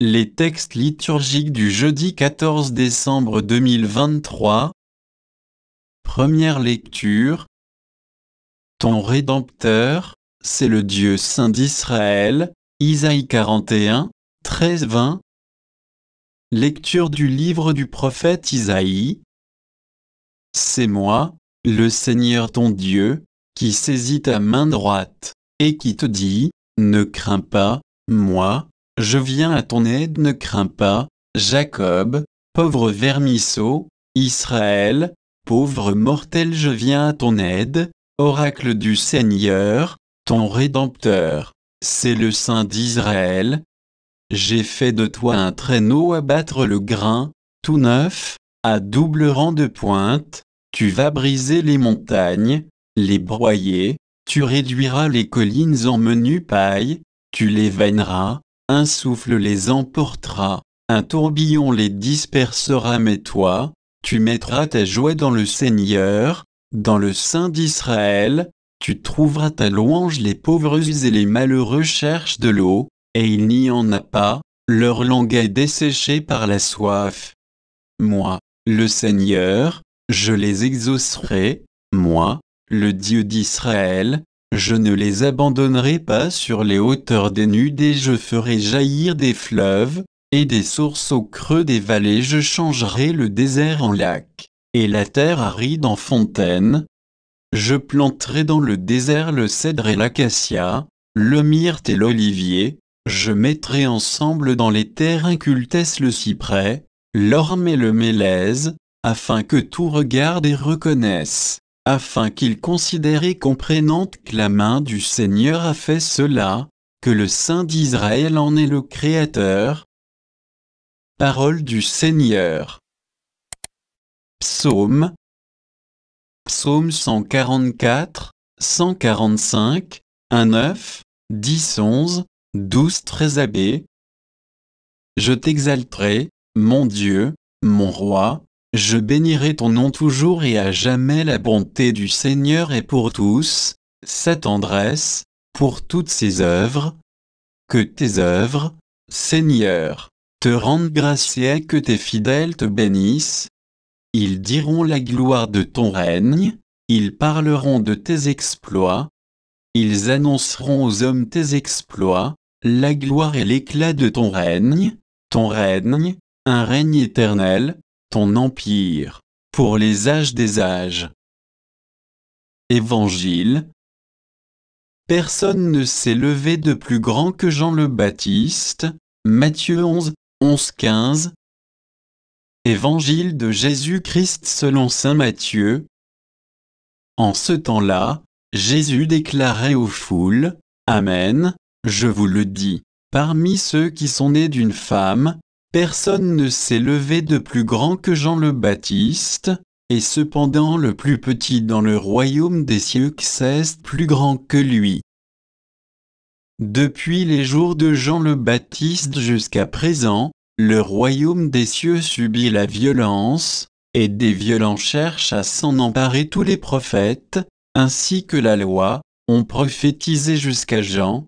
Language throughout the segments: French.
Les textes liturgiques du jeudi 14 décembre 2023. Première lecture. Ton Rédempteur, c'est le Dieu saint d'Israël. Isaïe 41, 13-20. Lecture du livre du prophète Isaïe. C'est moi, le Seigneur ton Dieu, qui saisit ta main droite, et qui te dit, ne crains pas, moi, je viens à ton aide, ne crains pas, Jacob, pauvre vermisseau, Israël, pauvre mortel, je viens à ton aide, oracle du Seigneur, ton Rédempteur, c'est le Saint d'Israël. J'ai fait de toi un traîneau à battre le grain, tout neuf, à double rang de pointe, tu vas briser les montagnes, les broyer, tu réduiras les collines en menu paille, tu les vanneras, un souffle les emportera, un tourbillon les dispersera, mais toi, tu mettras ta joie dans le Seigneur, dans le Saint d'Israël, tu trouveras ta louange. Les pauvres et les malheureux cherchent de l'eau, et il n'y en a pas, leur langue est desséchée par la soif. Moi, le Seigneur, je les exaucerai, moi, le Dieu d'Israël, je ne les abandonnerai pas sur les hauteurs des nudes, et je ferai jaillir des fleuves, et des sources au creux des vallées. Je changerai le désert en lac, et la terre aride en fontaine. Je planterai dans le désert le cèdre et l'acacia, le myrte et l'olivier. Je mettrai ensemble dans les terres incultes le cyprès, l'orme et le mélèze, afin que tout regarde et reconnaisse, afin qu'ils considèrent et comprennent que la main du Seigneur a fait cela, que le Saint d'Israël en est le Créateur. Parole du Seigneur. Psaume. Psaume 144, 145, 1, 9, 10, 11, 12, 13 AB. Je t'exalterai, mon Dieu, mon roi, je bénirai ton nom toujours et à jamais. La bonté du Seigneur est pour tous, sa tendresse, pour toutes ses œuvres. Que tes œuvres, Seigneur, te rendent grâce et que tes fidèles te bénissent. Ils diront la gloire de ton règne, ils parleront de tes exploits. Ils annonceront aux hommes tes exploits, la gloire et l'éclat de ton règne, un règne éternel, ton empire, pour les âges des âges. Évangile. Personne ne s'est levé de plus grand que Jean le Baptiste. Matthieu 11, 11-15. Évangile de Jésus-Christ selon saint Matthieu. En ce temps-là, Jésus déclarait aux foules, « Amen, je vous le dis, parmi ceux qui sont nés d'une femme, personne ne s'est levé de plus grand que Jean le Baptiste, et cependant le plus petit dans le royaume des cieux est plus grand que lui. Depuis les jours de Jean le Baptiste jusqu'à présent, le royaume des cieux subit la violence, et des violents cherchent à s'en emparer. Tous les prophètes, ainsi que la loi, ont prophétisé jusqu'à Jean.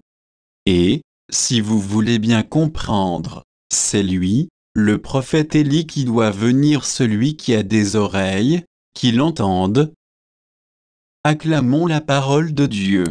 Et, si vous voulez bien comprendre, c'est lui, le prophète Élie, qui doit venir. Celui qui a des oreilles, qui l'entende. Acclamons la parole de Dieu.